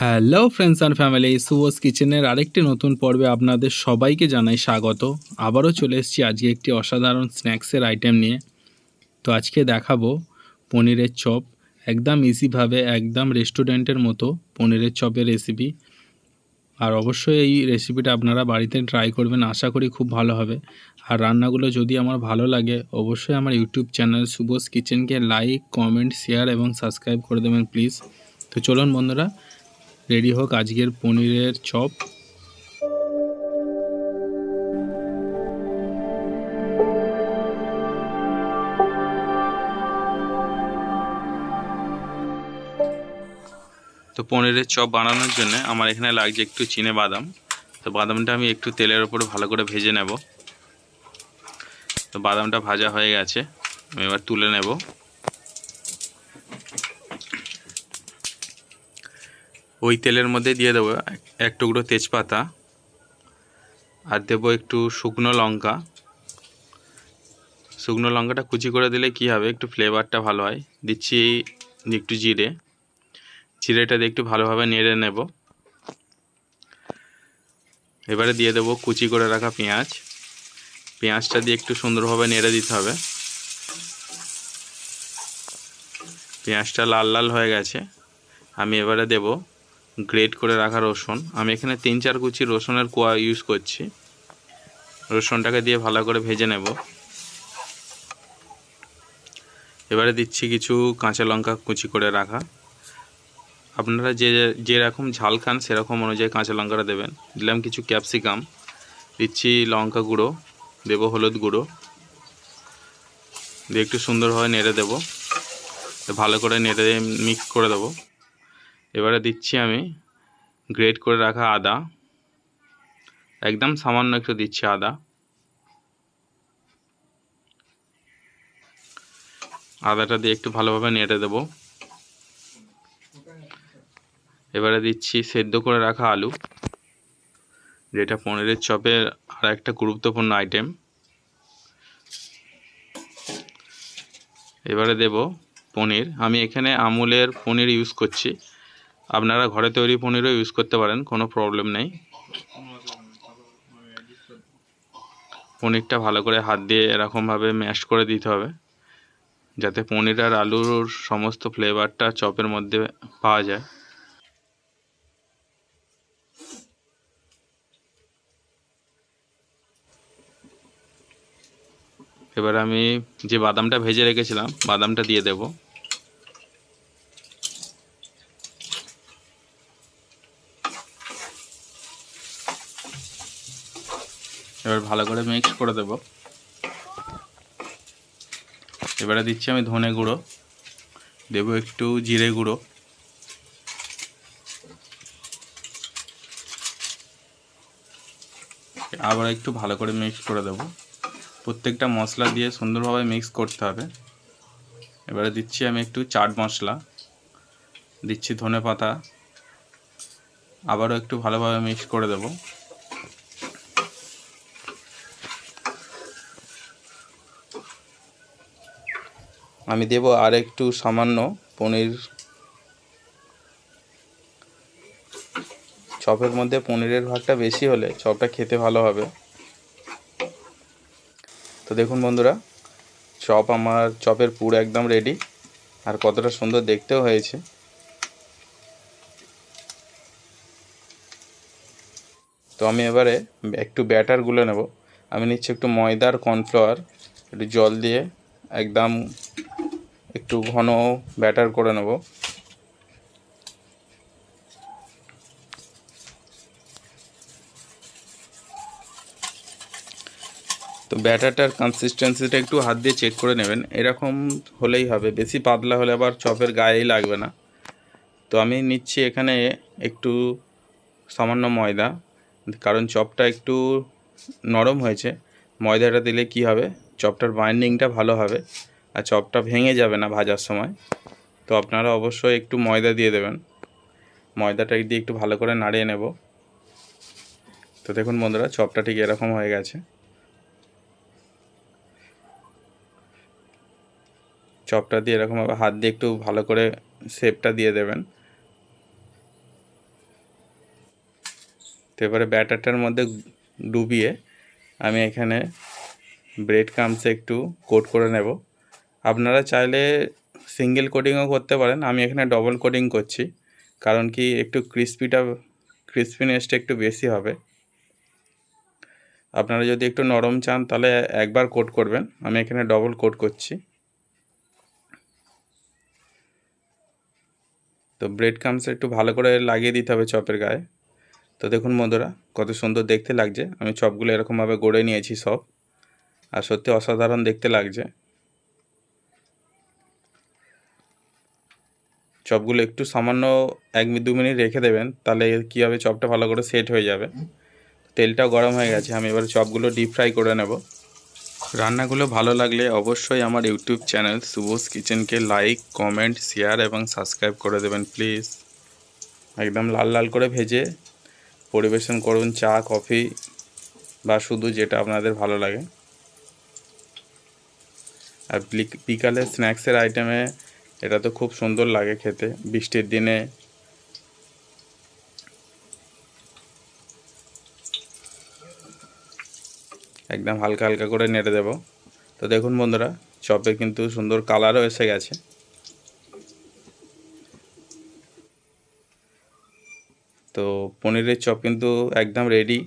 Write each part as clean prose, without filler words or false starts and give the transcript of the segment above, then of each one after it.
Hello friends and family, সুবোস কিচেনের আরেকটি নতুন পর্বে আপনাদের সবাইকে জানাই স্বাগত। আবারও চলে এসেছি আজকে একটি অসাধারণ স্ন্যাক্সের আইটেম নিয়ে। তো আজকে দেখাবো পনিরের চপ, একদম ইজিভাবে, একদম রেস্টুরেন্টের মতো পনিরের চপের রেসিপি। আর অবশ্যই এই রেসিপিটা আপনারা বাড়িতে ট্রাই করবেন, আশা করি খুব ভালো হবে। আর রান্নাগুলো যদি আমার ভালো লাগে অবশ্যই আমার ইউটিউব চ্যানেল সুবোস কিচেনকে লাইক, কমেন্ট, শেয়ার এবং সাবস্ক্রাইব করে দেবেন প্লিজ। তো চলুন বন্ধুরা, রেডি হোক আজকের পনিরের চপ। তো পনিরের চপ বানানোর জন্য আমার এখানে লাগছে একটু চিনে বাদাম। তো বাদামটা আমি একটু তেলের উপরে ভালো করে ভেজে নেব। তো বাদামটা ভাজা হয়ে গেছে, আমি এবার তুলে নেব। ওই তেলের মধ্যে দিয়ে দেবো এক টুকরো তেজপাতা, আর দেবো একটু শুকনো লঙ্কা। শুকনো লঙ্কাটা কুচি করে দিলে কি হবে, একটু ফ্লেভারটা ভালো হয়। দিচ্ছি একটু জিরেটা দিয়ে একটু ভালোভাবে নেড়ে নেব। এবারে দিয়ে দেবো কুচি করে রাখা পেঁয়াজটা দিয়ে একটু সুন্দরভাবে নেড়ে দিতে হবে। পেঁয়াজটা লাল লাল হয়ে গেছে, আমি এবারে দেব গ্রেট করে রাখা রসুন। আমি এখানে 3-4 কুচি রসুনের কোয়া ইউজ করছি। রসুনটাকে দিয়ে ভালো করে ভেজে নেব। এবারে দিচ্ছি কিছু কাঁচা লঙ্কা কুচি করে রাখা। আপনারা যেরকম ঝাল খান সেরকম অনুযায়ী কাঁচা লঙ্কাটা দেবেন। দিলাম কিছু ক্যাপসিকাম, দিচ্ছি লঙ্কা গুঁড়ো, দেবো হলুদ গুঁড়ো, দিয়ে একটু সুন্দরভাবে নেড়ে দেবো। ভালো করে নেড়ে মিক্স করে দেবো। এবারে দিচ্ছি আমি গ্রেট করে রাখা আদা, একদম সামান্য একটু দিচ্ছি আদা। আদাটা দিয়ে একটু ভালোভাবে নেড়ে দেবো। এবারে দিচ্ছি সেদ্ধ করে রাখা আলু, যেটা পনিরের চপের আর একটা গুরুত্বপূর্ণ আইটেম। এবারে দেব পনির। আমি এখানে আমুলের পনির ইউজ করছি, আপনারা ঘরে তৈরি পনিরও ইউজ করতে পারেন, কোনো প্রবলেম নেই। পনিরটা ভালো করে হাত দিয়ে এরকমভাবে ম্যাশ করে দিতে হবে, যাতে পনির আর আলুর সমস্ত ফ্লেভারটা চপের মধ্যে পাওয়া যায়। এবার আমি যে বাদামটা ভেজে রেখেছিলাম বাদামটা দিয়ে দেব। এবার ভালো করে মিক্স করে দেব। এবারে দিচ্ছি আমি ধনে গুঁড়ো, দেব একটু জিরে গুঁড়ো, আবার একটু ভালো করে মিক্স করে দেব। প্রত্যেকটা মশলা দিয়ে সুন্দরভাবে মিক্স করতে হবে। এবারে দিচ্ছি আমি একটু চাট মশলা, দিচ্ছি ধনে পাতা, আবারও একটু ভালোভাবে মিক্স করে দেব। আমি দেব আর একটু সামান্য পনির। চপের মধ্যে পনিরের ভাগটা বেশি হলে চপটা খেতে ভালো হবে। তো দেখুন বন্ধুরা, চপের পুর একদম রেডি, আর কতটা সুন্দর দেখতেও হয়েছে। তো আমি এবারে একটু ব্যাটার গুলে নেব। আমি নিচ্ছি একটু ময়দার কর্নফ্লাওয়ার, একটু জল দিয়ে একদম একটু ঘন ব্যাটার করে নেব। তো ব্যাটারটার কনসিস্টেন্সিটা একটু হাত দিয়ে চেক করে নেবেন, এরকম হলেই হবে, বেশি পাতলা হলে আবার চপের গায়েই লাগবে না। তো আমি নিচ্ছি এখানে একটু সামান্য ময়দা, কারণ চপটা একটু নরম হয়েছে। ময়দাটা দিলে কি হবে, চপটার বাইন্ডিংটা ভালো হবে আর চপটা ভেঙে যাবে না ভাজার সময়। তো আপনারা অবশ্যই একটু ময়দা দিয়ে দেবেন। ময়দাটা দিয়ে একটু ভালো করে নাড়িয়ে নেব। তো দেখুন বন্ধুরা, চপটা ঠিক এরকম হয়ে গেছে। চপটা দিয়ে এরকমভাবে হাত দিয়ে একটু ভালো করে শেপটা দিয়ে দেবেন। এবারে ব্যাটারটার মধ্যে ডুবিয়ে আমি এখানে ব্রেড ক্রাম্বসে একটু কোট করে নেব। আপনারা চাইলে সিঙ্গেল কোটিংও করতে পারেন, আমি এখানে ডবল কোটিং করছি, কারণ কি একটু ক্রিস্পিনেসটা একটু বেশি হবে। আপনারা যদি একটু নরম চান তাহলে একবার কোট করবেন, আমি এখানে ডবল কোট করছি। তো ব্রেড ক্রাম্বস একটু ভালো করে লাগিয়ে দিতে হবে চপের গায়ে। তো দেখুন বন্ধুরা কত সুন্দর দেখতে লাগছে, আমি চপগুলো এরকমভাবে গড়ে নিয়েছি সব, আর সত্যি অসাধারণ দেখতে লাগছে। চপগুলো একটু সামান্য 1-2 মিনিট রেখে দেবেন, তাহলে কী হবে, চপটা ভালো করে সেট হয়ে যাবে। তেলটাও গরম হয়ে গেছে, আমি এবার চপগুলো ডিপ ফ্রাই করে নেব। রান্নাগুলো ভালো লাগলে অবশ্যই আমার YouTube channel শুভস কিচেনকে like, comment, share এবং সাবস্ক্রাইব করে দেবেন প্লিজ। একদম লাল লাল করে ভেজে পরিবেশন করুন, চা, কফি বা শুধু যেটা আপনাদের ভালো লাগে। আর বিকালে স্ন্যাক্সের আইটেমে এটা তো খুব সুন্দর লাগে খেতে বৃষ্টির দিনে। একদম হালকা হালকা করে নেড়ে দেব। তো দেখুন বন্ধুরা চপে কিন্তু সুন্দর কালারও এসে গেছে। তো পনিরের চপ কিন্তু একদম রেডি,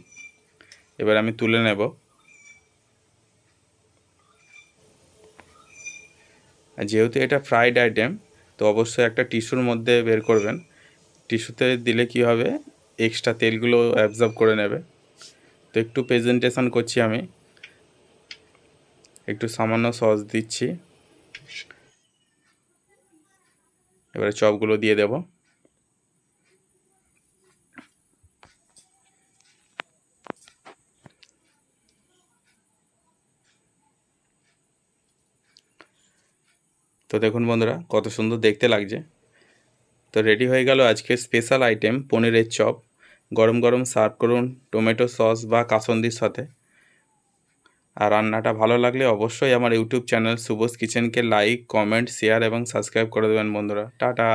এবার আমি তুলে নেব। আর যেহেতু এটা ফ্রাইড আইটেম, তো অবশ্যই একটা টিস্যুর মধ্যে বের করবেন। টিস্যুতে দিলে কি হবে, এক্সট্রা তেলগুলো অ্যাবজর্ব করে নেবে। তো একটু প্রেজেন্টেশন করছি আমি, একটু সামান্য সস দিচ্ছি, এবারে চপগুলো দিয়ে দেব। তো দেখুন বন্ধুরা কত সুন্দর দেখতে লাগছে। তো রেডি হয়ে গেল আজকের স্পেশাল আইটেম পনিরের চপ। গরম গরম সার্ভ করুন টমেটো সস বা কাসন্দির সাথে। আর রান্নাটা ভালো লাগলে অবশ্যই আমার YouTube channel শুভস কিচেনকে like, comment, share এবং সাবস্ক্রাইব করে দেবেন বন্ধুরা। টাটা।